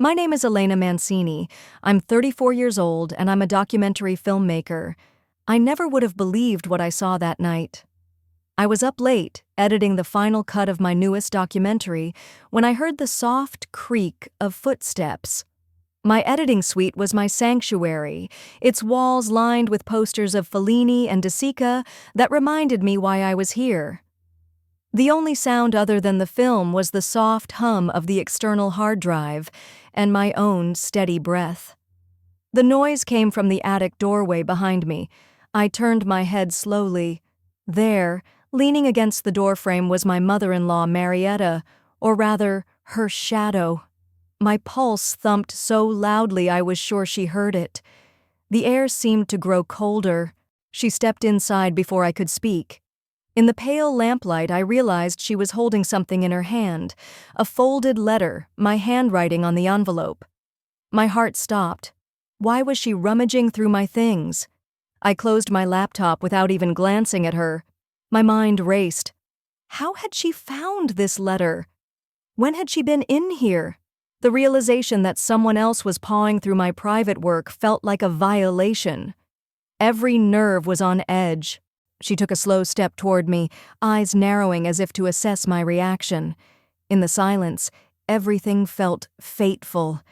My name is Elena Mancini. I'm 34 years old and I'm a documentary filmmaker. I never would have believed what I saw that night. I was up late, editing the final cut of my newest documentary, when I heard the soft creak of footsteps. My editing suite was my sanctuary, its walls lined with posters of Fellini and deceit that reminded me why I was here. The only sound other than the film was the soft hum of the external hard drive and my own steady breath. The noise came from the attic doorway behind me. I turned my head slowly. There, leaning against the doorframe, was my mother-in-law, Marietta, or rather, her shadow. My pulse thumped so loudly I was sure she heard it. The air seemed to grow colder. She stepped inside before I could speak. In the pale lamplight, I realized she was holding something in her hand, a folded letter, my handwriting on the envelope. My heart stopped. Why was she rummaging through my things? I closed my laptop without even glancing at her. My mind raced. How had she found this letter? When had she been in here? The realization that someone else was pawing through my private work felt like a violation. Every nerve was on edge. She took a slow step toward me, eyes narrowing as if to assess my reaction. In the silence, everything felt fateful.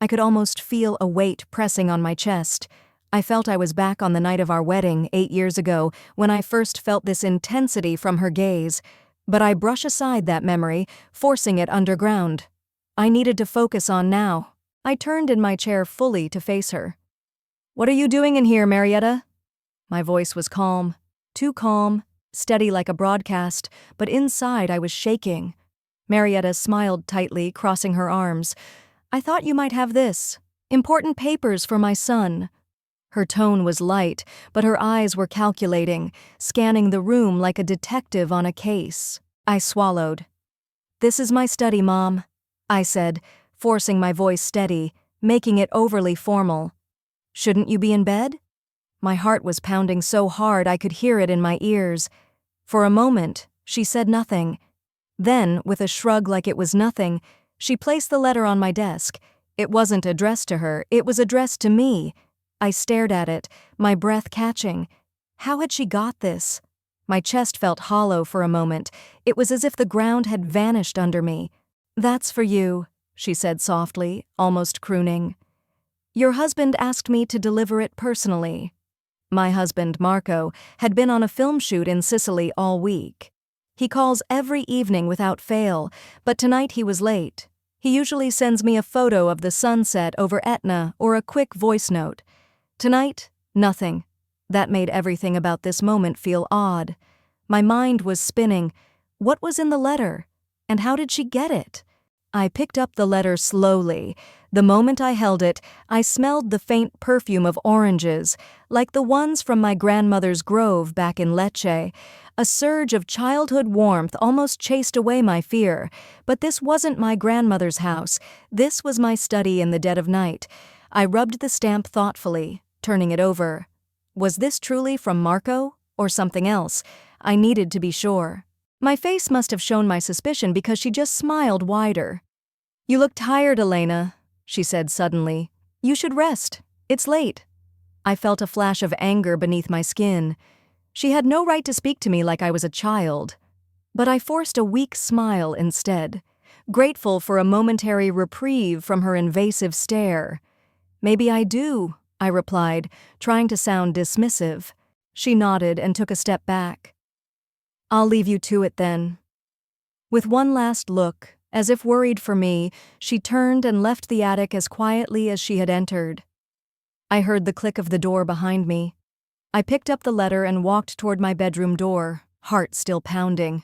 I could almost feel a weight pressing on my chest. I felt I was back on the night of our wedding 8 years ago, when I first felt this intensity from her gaze. But I brush aside that memory, forcing it underground. I needed to focus on now. I turned in my chair fully to face her. "What are you doing in here, Marietta?" My voice was calm. Too calm, steady like a broadcast, but inside I was shaking. Marietta smiled tightly, crossing her arms. "I thought you might have this. Important papers for my son." Her tone was light, but her eyes were calculating, scanning the room like a detective on a case. I swallowed. "This is my study, Mom," I said, forcing my voice steady, making it overly formal. "Shouldn't you be in bed?" My heart was pounding so hard I could hear it in my ears. For a moment, she said nothing. Then, with a shrug like it was nothing, she placed the letter on my desk. It wasn't addressed to her, it was addressed to me. I stared at it, my breath catching. How had she got this? My chest felt hollow for a moment. It was as if the ground had vanished under me. "That's for you," she said softly, almost crooning. "Your husband asked me to deliver it personally." My husband, Marco, had been on a film shoot in Sicily all week. He calls every evening without fail, but tonight he was late. He usually sends me a photo of the sunset over Etna or a quick voice note. Tonight, nothing. That made everything about this moment feel odd. My mind was spinning. What was in the letter? And how did she get it? I picked up the letter slowly. The moment I held it, I smelled the faint perfume of oranges, like the ones from my grandmother's grove back in Lecce. A surge of childhood warmth almost chased away my fear. But this wasn't my grandmother's house. This was my study in the dead of night. I rubbed the stamp thoughtfully, turning it over. Was this truly from Marco, or something else? I needed to be sure. My face must have shown my suspicion because she just smiled wider. "You look tired, Elena," she said suddenly. "You should rest. It's late." I felt a flash of anger beneath my skin. She had no right to speak to me like I was a child. But I forced a weak smile instead, grateful for a momentary reprieve from her invasive stare. "Maybe I do," I replied, trying to sound dismissive. She nodded and took a step back. "I'll leave you to it then." With one last look, as if worried for me, she turned and left the attic as quietly as she had entered. I heard the click of the door behind me. I picked up the letter and walked toward my bedroom door, heart still pounding.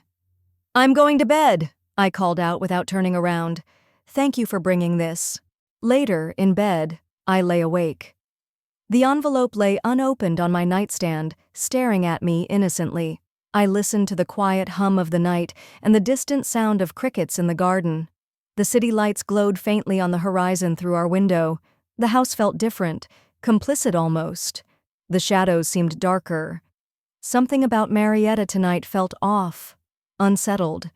"I'm going to bed," I called out without turning around. "Thank you for bringing this." Later, in bed, I lay awake. The envelope lay unopened on my nightstand, staring at me innocently. I listened to the quiet hum of the night and the distant sound of crickets in the garden. The city lights glowed faintly on the horizon through our window. The house felt different, complicit almost. The shadows seemed darker. Something about Marietta tonight felt off, unsettled.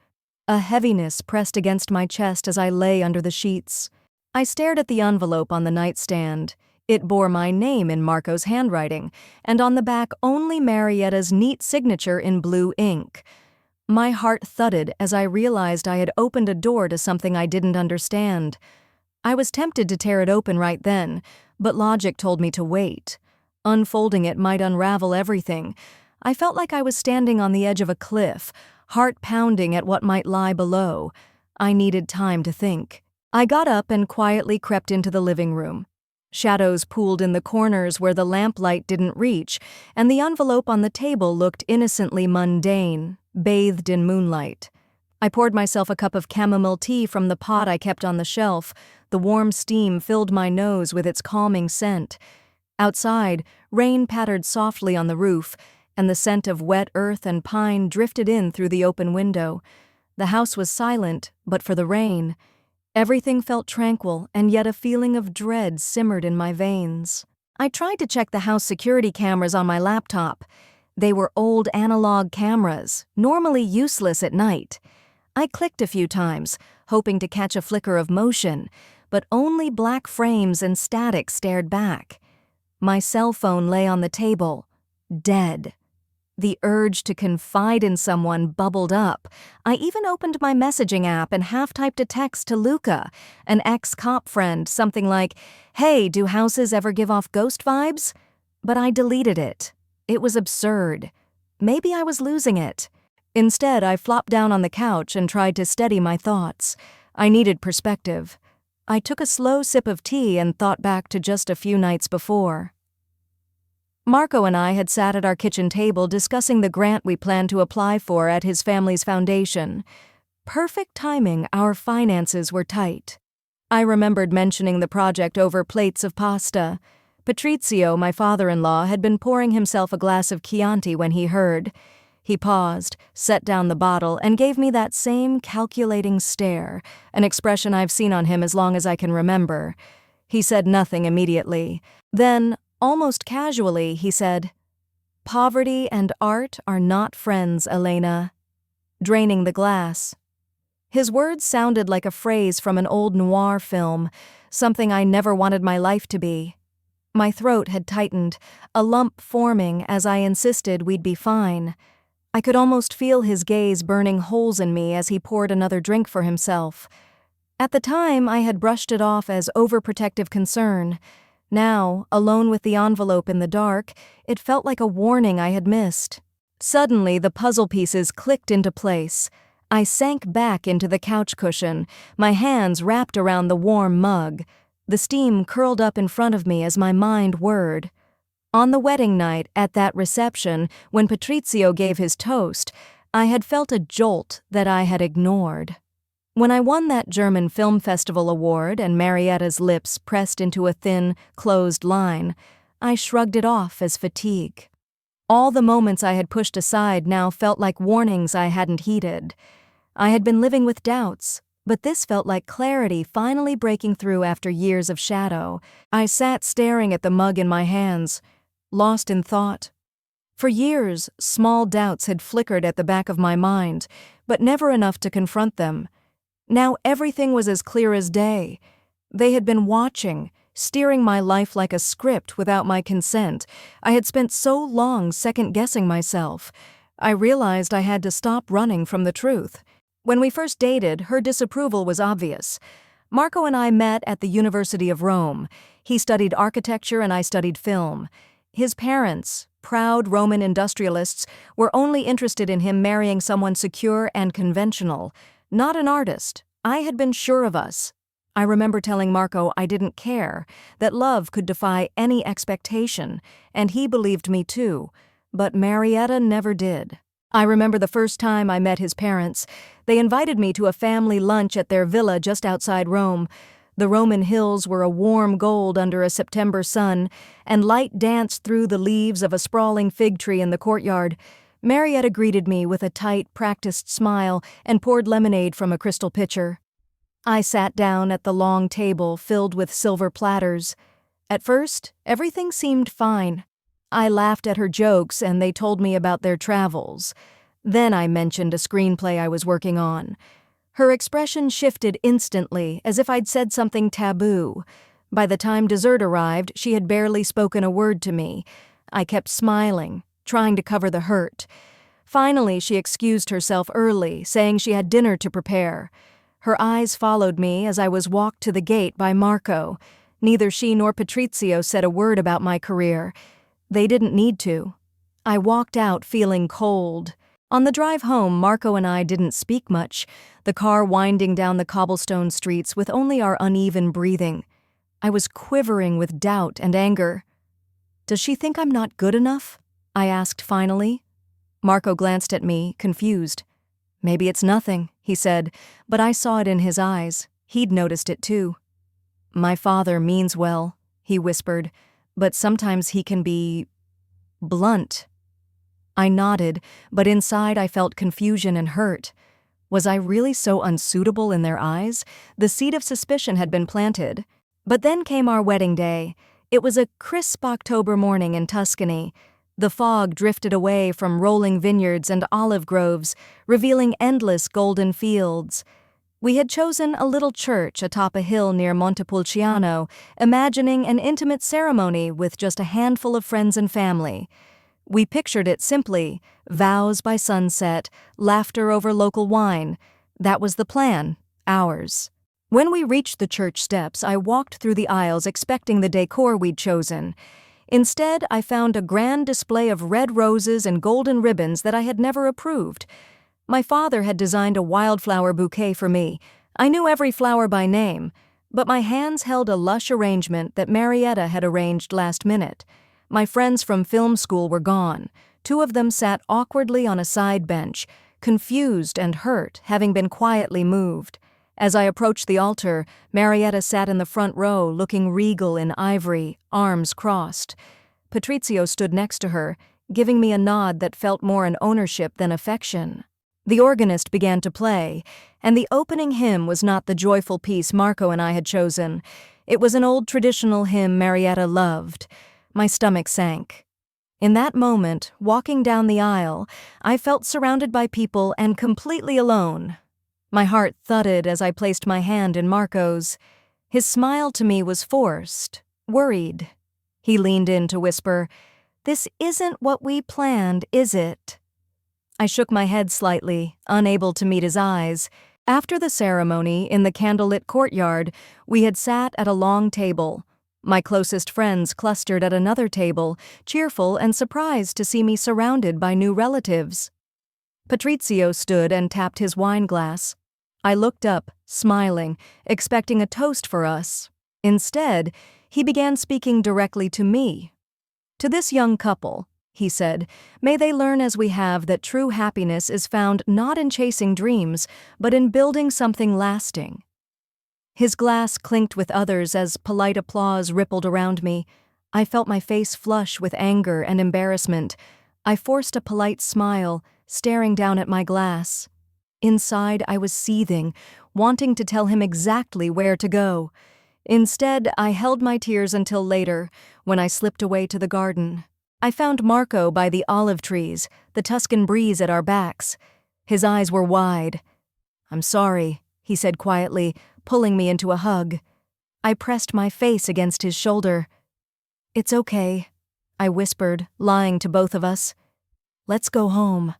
A heaviness pressed against my chest as I lay under the sheets. I stared at the envelope on the nightstand. It bore my name in Marco's handwriting, and on the back only Marietta's neat signature in blue ink. My heart thudded as I realized I had opened a door to something I didn't understand. I was tempted to tear it open right then, but logic told me to wait. Unfolding it might unravel everything. I felt like I was standing on the edge of a cliff, heart pounding at what might lie below. I needed time to think. I got up and quietly crept into the living room. Shadows pooled in the corners where the lamplight didn't reach, and the envelope on the table looked innocently mundane, bathed in moonlight. I poured myself a cup of chamomile tea from the pot I kept on the shelf. The warm steam filled my nose with its calming scent. Outside, rain pattered softly on the roof, and the scent of wet earth and pine drifted in through the open window. The house was silent, but for the rain. Everything felt tranquil, and yet a feeling of dread simmered in my veins. I tried to check the house security cameras on my laptop. They were old analog cameras, normally useless at night. I clicked a few times, hoping to catch a flicker of motion, but only black frames and static stared back. My cell phone lay on the table, dead. The urge to confide in someone bubbled up. I even opened my messaging app and half-typed a text to Luca, an ex-cop friend, something like, "Hey, do houses ever give off ghost vibes?" But I deleted it. It was absurd. Maybe I was losing it. Instead, I flopped down on the couch and tried to steady my thoughts. I needed perspective. I took a slow sip of tea and thought back to just a few nights before. Marco and I had sat at our kitchen table discussing the grant we planned to apply for at his family's foundation. Perfect timing, our finances were tight. I remembered mentioning the project over plates of pasta. Patrizio, my father-in-law, had been pouring himself a glass of Chianti when he heard. He paused, set down the bottle, and gave me that same calculating stare, an expression I've seen on him as long as I can remember. He said nothing immediately. Then, almost casually, he said, "Poverty and art are not friends, Elena," draining the glass. His words sounded like a phrase from an old noir film, something I never wanted my life to be. My throat had tightened, a lump forming as I insisted we'd be fine. I could almost feel his gaze burning holes in me as he poured another drink for himself. At the time, I had brushed it off as overprotective concern. Now, alone with the envelope in the dark, it felt like a warning I had missed. Suddenly, the puzzle pieces clicked into place. I sank back into the couch cushion, my hands wrapped around the warm mug. The steam curled up in front of me as my mind whirred. On the wedding night, at that reception, when Patrizio gave his toast, I had felt a jolt that I had ignored. When I won that German Film Festival award and Marietta's lips pressed into a thin, closed line, I shrugged it off as fatigue. All the moments I had pushed aside now felt like warnings I hadn't heeded. I had been living with doubts, but this felt like clarity finally breaking through after years of shadow. I sat staring at the mug in my hands, lost in thought. For years, small doubts had flickered at the back of my mind, but never enough to confront them. Now everything was as clear as day. They had been watching, steering my life like a script without my consent. I had spent so long second-guessing myself. I realized I had to stop running from the truth. When we first dated, her disapproval was obvious. Marco and I met at the University of Rome. He studied architecture and I studied film. His parents, proud Roman industrialists, were only interested in him marrying someone secure and conventional. Not an artist. I had been sure of us. I remember telling Marco I didn't care, that love could defy any expectation, and he believed me too. But Marietta never did. I remember the first time I met his parents. They invited me to a family lunch at their villa just outside Rome. The Roman hills were a warm gold under a September sun, and light danced through the leaves of a sprawling fig tree in the courtyard. Marietta greeted me with a tight, practiced smile and poured lemonade from a crystal pitcher. I sat down at the long table filled with silver platters. At first, everything seemed fine. I laughed at her jokes and they told me about their travels. Then I mentioned a screenplay I was working on. Her expression shifted instantly, as if I'd said something taboo. By the time dessert arrived, she had barely spoken a word to me. I kept smiling, trying to cover the hurt. Finally, she excused herself early, saying she had dinner to prepare. Her eyes followed me as I was walked to the gate by Marco. Neither she nor Patrizio said a word about my career. They didn't need to. I walked out feeling cold. On the drive home, Marco and I didn't speak much, the car winding down the cobblestone streets with only our uneven breathing. I was quivering with doubt and anger. "Does she think I'm not good enough?" I asked finally. Marco glanced at me, confused. "Maybe it's nothing," he said, but I saw it in his eyes. He'd noticed it too. "My father means well," he whispered, "but sometimes he can be blunt." I nodded, but inside I felt confusion and hurt. Was I really so unsuitable in their eyes? The seed of suspicion had been planted. But then came our wedding day. It was a crisp October morning in Tuscany. The fog drifted away from rolling vineyards and olive groves, revealing endless golden fields. We had chosen a little church atop a hill near Montepulciano, imagining an intimate ceremony with just a handful of friends and family. We pictured it simply: vows by sunset, laughter over local wine. That was the plan, ours. When we reached the church steps, I walked through the aisles expecting the decor we'd chosen. Instead, I found a grand display of red roses and golden ribbons that I had never approved. My father had designed a wildflower bouquet for me. I knew every flower by name, but my hands held a lush arrangement that Marietta had arranged last minute. My friends from film school were gone. 2 of them sat awkwardly on a side bench, confused and hurt, having been quietly moved. As I approached the altar, Marietta sat in the front row, looking regal in ivory, arms crossed. Patrizio stood next to her, giving me a nod that felt more an ownership than affection. The organist began to play, and the opening hymn was not the joyful piece Marco and I had chosen. It was an old traditional hymn Marietta loved. My stomach sank. In that moment, walking down the aisle, I felt surrounded by people and completely alone. My heart thudded as I placed my hand in Marco's. His smile to me was forced, worried. He leaned in to whisper, "This isn't what we planned, is it?" I shook my head slightly, unable to meet his eyes. After the ceremony, in the candlelit courtyard, we had sat at a long table. My closest friends clustered at another table, cheerful and surprised to see me surrounded by new relatives. Patrizio stood and tapped his wine glass. I looked up, smiling, expecting a toast for us. Instead, he began speaking directly to me. "To this young couple," he said, "may they learn as we have that true happiness is found not in chasing dreams, but in building something lasting." His glass clinked with others as polite applause rippled around me. I felt my face flush with anger and embarrassment. I forced a polite smile, staring down at my glass. Inside, I was seething, wanting to tell him exactly where to go. Instead, I held my tears until later, when I slipped away to the garden. I found Marco by the olive trees, the Tuscan breeze at our backs. His eyes were wide. "I'm sorry," he said quietly, pulling me into a hug. I pressed my face against his shoulder. "It's okay," I whispered, lying to both of us. "Let's go home."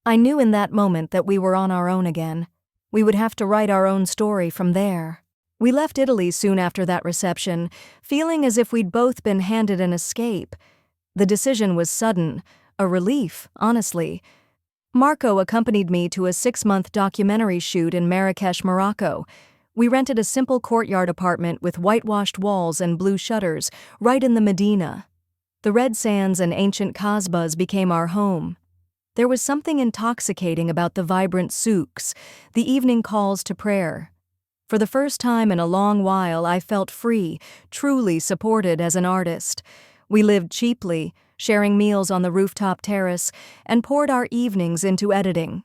I knew in that moment that we were on our own again. We would have to write our own story from there. We left Italy soon after that reception, feeling as if we'd both been handed an escape. The decision was sudden, a relief, honestly. Marco accompanied me to a 6-month documentary shoot in Marrakesh, Morocco. We rented a simple courtyard apartment with whitewashed walls and blue shutters, right in the Medina. The red sands and ancient Kasbahs became our home. There was something intoxicating about the vibrant souks, the evening calls to prayer. For the first time in a long while, I felt free, truly supported as an artist. We lived cheaply, sharing meals on the rooftop terrace, and poured our evenings into editing.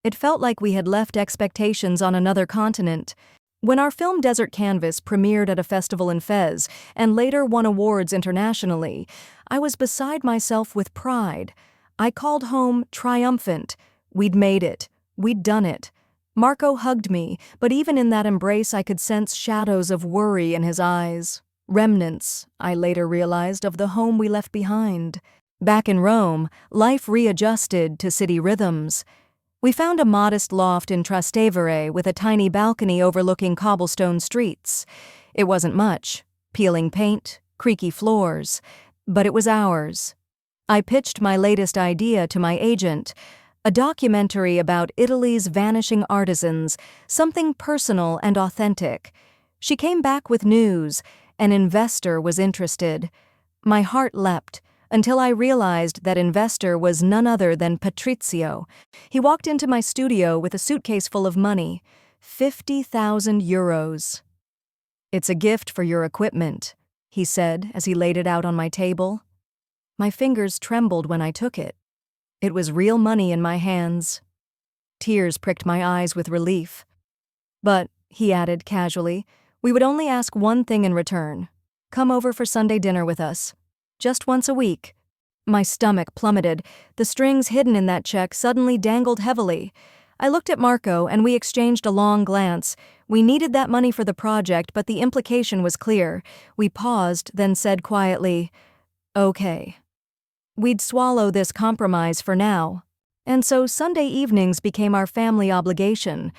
It felt like we had left expectations on another continent. When our film Desert Canvas premiered at a festival in Fez and later won awards internationally, I was beside myself with pride. I called home triumphant. We'd made it. We'd done it. Marco hugged me, but even in that embrace I could sense shadows of worry in his eyes. Remnants, I later realized, of the home we left behind. Back in Rome, life readjusted to city rhythms. We found a modest loft in Trastevere with a tiny balcony overlooking cobblestone streets. It wasn't much, peeling paint, creaky floors, but it was ours. I pitched my latest idea to my agent, a documentary about Italy's vanishing artisans, something personal and authentic. She came back with news. An investor was interested. My heart leapt until I realized that investor was none other than Patrizio. He walked into my studio with a suitcase full of money, 50,000 euros. "It's a gift for your equipment," he said as he laid it out on my table. My fingers trembled when I took it. It was real money in my hands. Tears pricked my eyes with relief. "But," he added casually, "we would only ask one thing in return. Come over for Sunday dinner with us. Just once a week." My stomach plummeted. The strings hidden in that check suddenly dangled heavily. I looked at Marco and we exchanged a long glance. We needed that money for the project, but the implication was clear. We paused, then said quietly, "Okay." We'd swallow this compromise for now. And so Sunday evenings became our family obligation.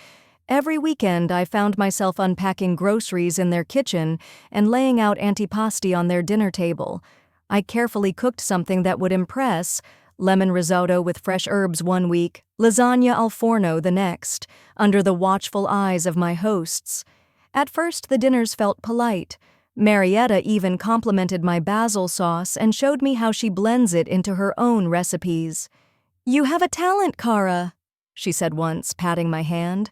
Every weekend I found myself unpacking groceries in their kitchen and laying out antipasti on their dinner table. I carefully cooked something that would impress: lemon risotto with fresh herbs one week, lasagna al forno the next, under the watchful eyes of my hosts. At first the dinners felt polite. Marietta even complimented my basil sauce and showed me how she blends it into her own recipes. "You have a talent, Cara," she said once, patting my hand.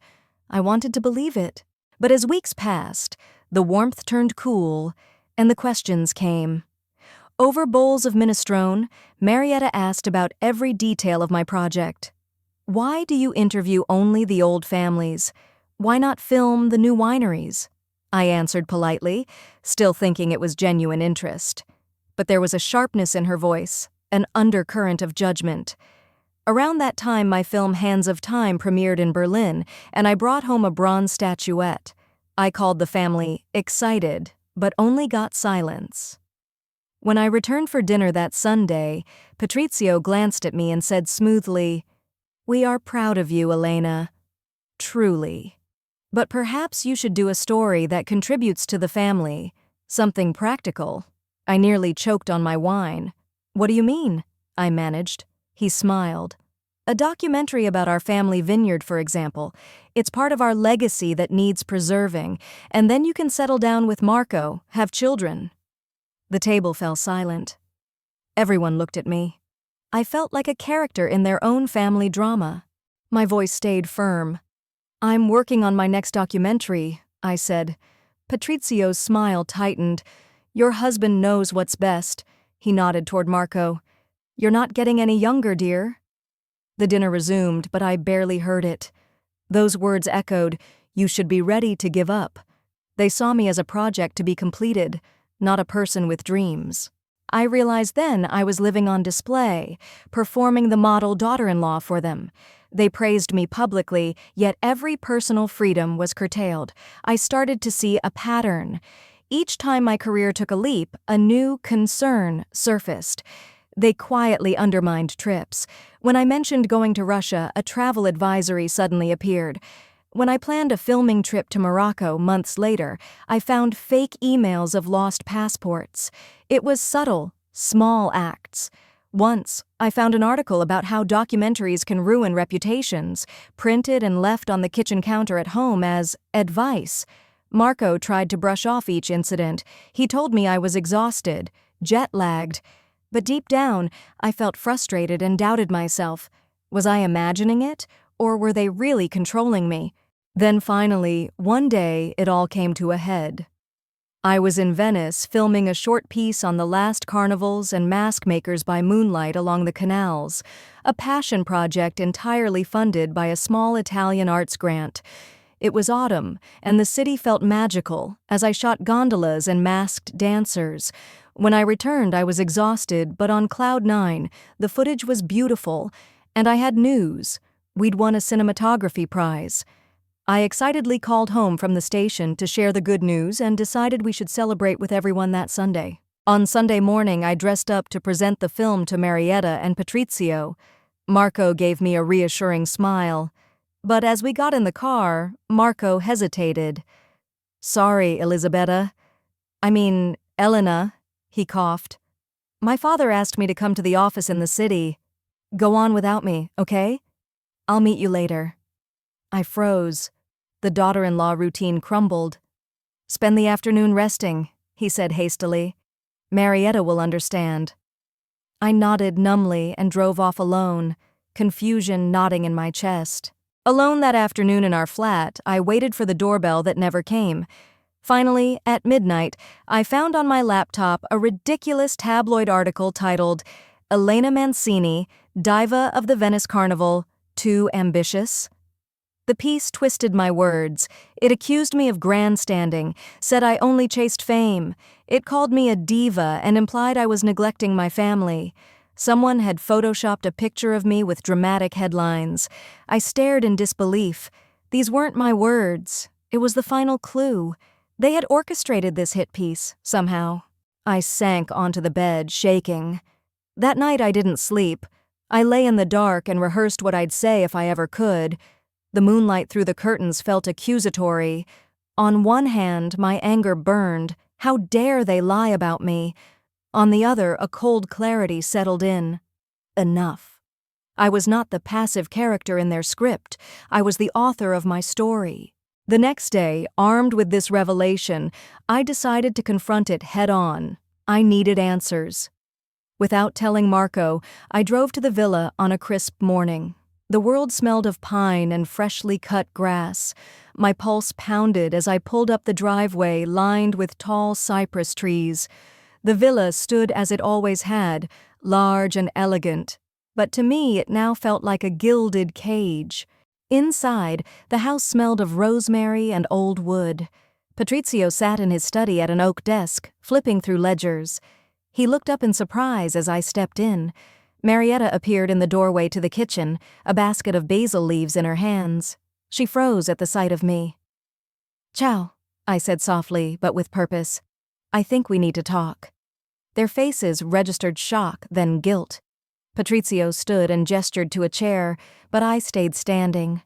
I wanted to believe it. But as weeks passed, the warmth turned cool, and the questions came. Over bowls of minestrone, Marietta asked about every detail of my project. "Why do you interview only the old families? Why not film the new wineries?" I answered politely, still thinking it was genuine interest. But there was a sharpness in her voice, an undercurrent of judgment. Around that time, my film Hands of Time premiered in Berlin, and I brought home a bronze statuette. I called the family excited, but only got silence. When I returned for dinner that Sunday, Patrizio glanced at me and said smoothly, "We are proud of you, Elena. Truly. But perhaps you should do a story that contributes to the family, something practical." I nearly choked on my wine. "What do you mean?" I managed. He smiled. "A documentary about our family vineyard, for example. It's part of our legacy that needs preserving, and then you can settle down with Marco, have children." The table fell silent. Everyone looked at me. I felt like a character in their own family drama. My voice stayed firm. "I'm working on my next documentary," I said. Patrizio's smile tightened. "Your husband knows what's best." He nodded toward Marco. "You're not getting any younger, dear." The dinner resumed, but I barely heard it. Those words echoed, "You should be ready to give up." They saw me as a project to be completed, not a person with dreams. I realized then I was living on display, performing the model daughter-in-law for them. They praised me publicly, yet every personal freedom was curtailed. I started to see a pattern. Each time my career took a leap, a new concern surfaced. They quietly undermined trips. When I mentioned going to Russia, a travel advisory suddenly appeared. When I planned a filming trip to Morocco months later, I found fake emails of lost passports. It was subtle, small acts. Once, I found an article about how documentaries can ruin reputations, printed and left on the kitchen counter at home as advice. Marco tried to brush off each incident. He told me I was exhausted, jet-lagged. But deep down, I felt frustrated and doubted myself. Was I imagining it, or were they really controlling me? Then finally, one day, it all came to a head. I was in Venice filming a short piece on the last carnivals and mask makers by moonlight along the canals, a passion project entirely funded by a small Italian arts grant. It was autumn, and the city felt magical as I shot gondolas and masked dancers. When I returned, I was exhausted, but on cloud nine. The footage was beautiful, and I had news. We'd won a cinematography prize. I excitedly called home from the station to share the good news and decided we should celebrate with everyone that Sunday. On Sunday morning, I dressed up to present the film to Marietta and Patrizio. Marco gave me a reassuring smile. But as we got in the car, Marco hesitated. "Sorry, Elisabetta. Elena," he coughed. "My father asked me to come to the office in the city. Go on without me, okay? I'll meet you later." I froze. The daughter-in-law routine crumbled. "Spend the afternoon resting," he said hastily. "Marietta will understand." I nodded numbly and drove off alone, confusion knotting in my chest. Alone that afternoon in our flat, I waited for the doorbell that never came. Finally, at midnight, I found on my laptop a ridiculous tabloid article titled, "Elena Mancini, Diva of the Venice Carnival, Too Ambitious?" The piece twisted my words. It accused me of grandstanding, said I only chased fame. It called me a diva and implied I was neglecting my family. Someone had photoshopped a picture of me with dramatic headlines. I stared in disbelief. These weren't my words. It was the final clue. They had orchestrated this hit piece, somehow. I sank onto the bed, shaking. That night I didn't sleep. I lay in the dark and rehearsed what I'd say if I ever could. The moonlight through the curtains felt accusatory. On one hand, my anger burned. How dare they lie about me? On the other, a cold clarity settled in. Enough. I was not the passive character in their script. I was the author of my story. The next day, armed with this revelation, I decided to confront it head-on. I needed answers. Without telling Marco, I drove to the villa on a crisp morning. The world smelled of pine and freshly cut grass. My pulse pounded as I pulled up the driveway lined with tall cypress trees. The villa stood as it always had, large and elegant, but to me it now felt like a gilded cage. Inside, the house smelled of rosemary and old wood. Patrizio sat in his study at an oak desk, flipping through ledgers. He looked up in surprise as I stepped in. Marietta appeared in the doorway to the kitchen, a basket of basil leaves in her hands. She froze at the sight of me. "Ciao," I said softly, but with purpose. "I think we need to talk." Their faces registered shock, then guilt. Patrizio stood and gestured to a chair, but I stayed standing.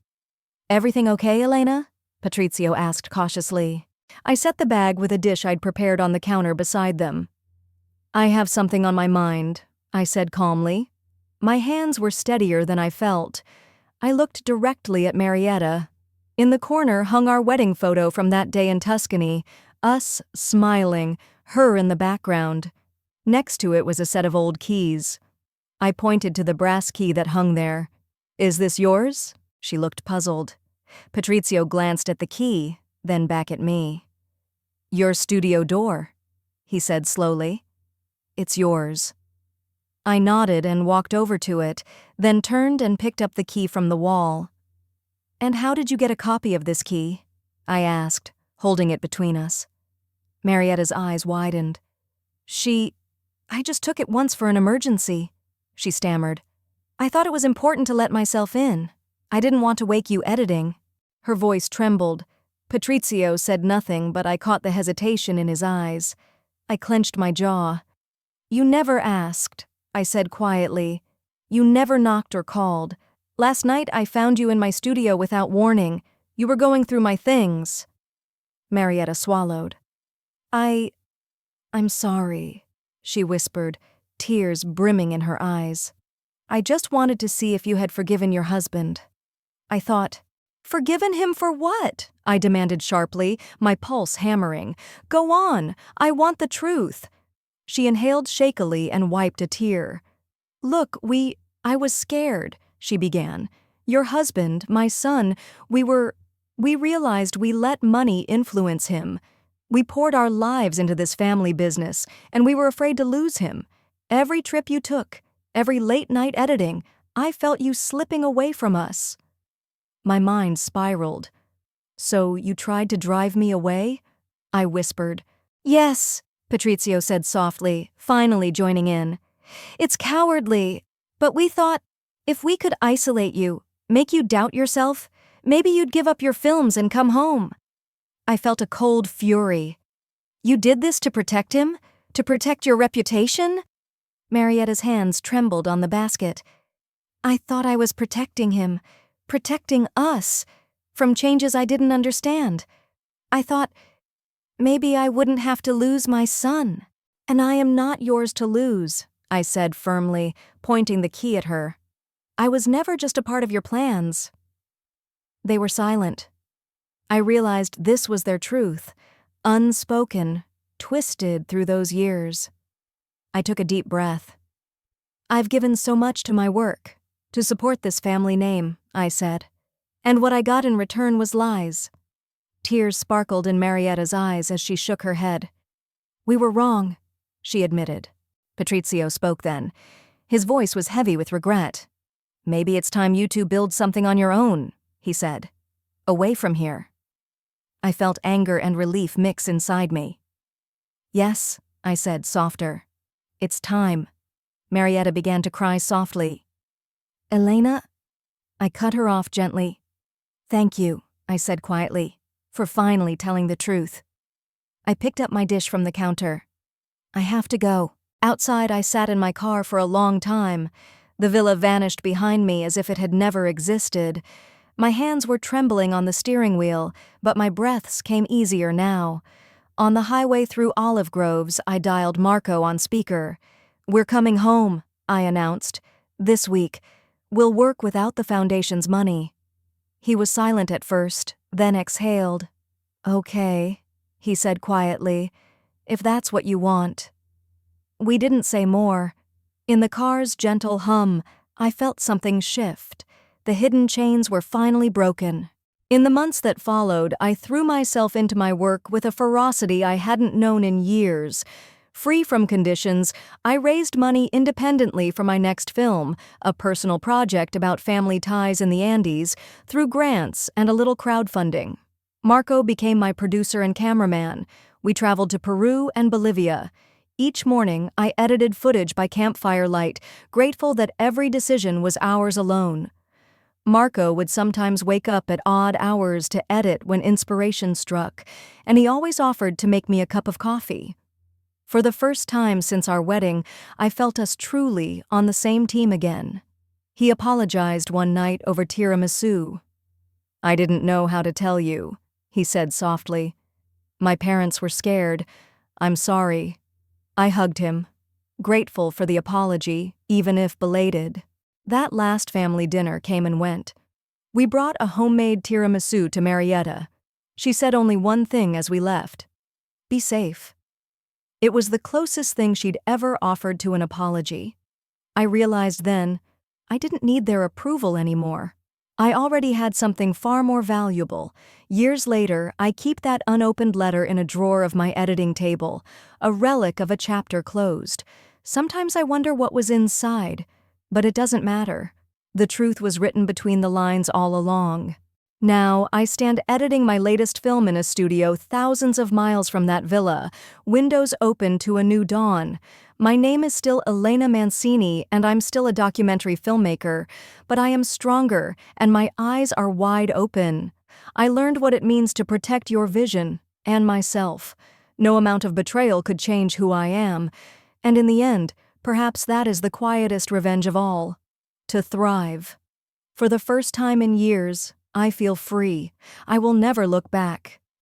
"Everything okay, Elena?" Patrizio asked cautiously. I set the bag with a dish I'd prepared on the counter beside them. "I have something on my mind," I said calmly. My hands were steadier than I felt. I looked directly at Marietta. In the corner hung our wedding photo from that day in Tuscany, us smiling, her in the background. Next to it was a set of old keys. I pointed to the brass key that hung there. "Is this yours?" She looked puzzled. Patrizio glanced at the key, then back at me. "Your studio door," he said slowly. "It's yours." I nodded and walked over to it, then turned and picked up the key from the wall. "And how did you get a copy of this key?" I asked, holding it between us. Marietta's eyes widened. I just took it once for an emergency," she stammered. "I thought it was important to let myself in. I didn't want to wake you editing." Her voice trembled. Patrizio said nothing, but I caught the hesitation in his eyes. I clenched my jaw. "You never asked," I said quietly. "You never knocked or called. Last night I found you in my studio without warning. You were going through my things." Marietta swallowed. I'm sorry," she whispered, tears brimming in her eyes. "I just wanted to see if you had forgiven your husband." I thought, "Forgiven him for what?" I demanded sharply, my pulse hammering. "Go on, I want the truth." She inhaled shakily and wiped a tear. "Look, I was scared," she began. "Your husband, my son, we realized we let money influence him. We poured our lives into this family business, and we were afraid to lose him. Every trip you took, every late-night editing, I felt you slipping away from us." My mind spiraled. "So you tried to drive me away?" I whispered. "Yes," Patrizio said softly, finally joining in. "It's cowardly, but we thought, if we could isolate you, make you doubt yourself, Maybe you'd give up your films and come home." I felt a cold fury. "You did this to protect him? To protect your reputation?" Marietta's hands trembled on the basket. "I thought I was protecting him, protecting us, from changes I didn't understand. I thought maybe I wouldn't have to lose my son. And I am not yours to lose," I said firmly, pointing the key at her. "I was never just a part of your plans." They were silent. I realized this was their truth, unspoken, twisted through those years. I took a deep breath. "I've given so much to my work, to support this family name," I said. "And what I got in return was lies." Tears sparkled in Marietta's eyes as she shook her head. "We were wrong," she admitted. Patrizio spoke then. His voice was heavy with regret. "Maybe it's time you two build something on your own," he said. "Away from here." I felt anger and relief mix inside me. "Yes," I said, softer. "It's time." Marietta began to cry softly. "Elena?" I cut her off gently. "Thank you," I said quietly, "for finally telling the truth." I picked up my dish from the counter. "I have to go." Outside, I sat in my car for a long time. The villa vanished behind me as if it had never existed. My hands were trembling on the steering wheel, but my breaths came easier now. On the highway through olive groves, I dialed Marco on speaker. "We're coming home," I announced. "This week. We'll work without the foundation's money." He was silent at first, then exhaled. "Okay," he said quietly, "if that's what you want." We didn't say more. In the car's gentle hum, I felt something shift. The hidden chains were finally broken. In the months that followed, I threw myself into my work with a ferocity I hadn't known in years. Free from conditions, I raised money independently for my next film, a personal project about family ties in the Andes, through grants and a little crowdfunding. Marco became my producer and cameraman. We traveled to Peru and Bolivia. Each morning, I edited footage by campfire light, grateful that every decision was ours alone. Marco would sometimes wake up at odd hours to edit when inspiration struck, and he always offered to make me a cup of coffee. For the first time since our wedding, I felt us truly on the same team again. He apologized one night over tiramisu. "I didn't know how to tell you," he said softly. "My parents were scared. I'm sorry." I hugged him, grateful for the apology, even if belated. That last family dinner came and went. We brought a homemade tiramisu to Marietta. She said only one thing as we left: "Be safe." It was the closest thing she'd ever offered to an apology. I realized then, I didn't need their approval anymore. I already had something far more valuable. Years later, I keep that unopened letter in a drawer of my editing table, a relic of a chapter closed. Sometimes I wonder what was inside, but it doesn't matter. The truth was written between the lines all along. Now, I stand editing my latest film in a studio thousands of miles from that villa, windows open to a new dawn. My name is still Elena Mancini, and I'm still a documentary filmmaker, but I am stronger, and my eyes are wide open. I learned what it means to protect your vision, and myself. No amount of betrayal could change who I am, and in the end, perhaps that is the quietest revenge of all: to thrive. For the first time in years, I feel free. I will never look back.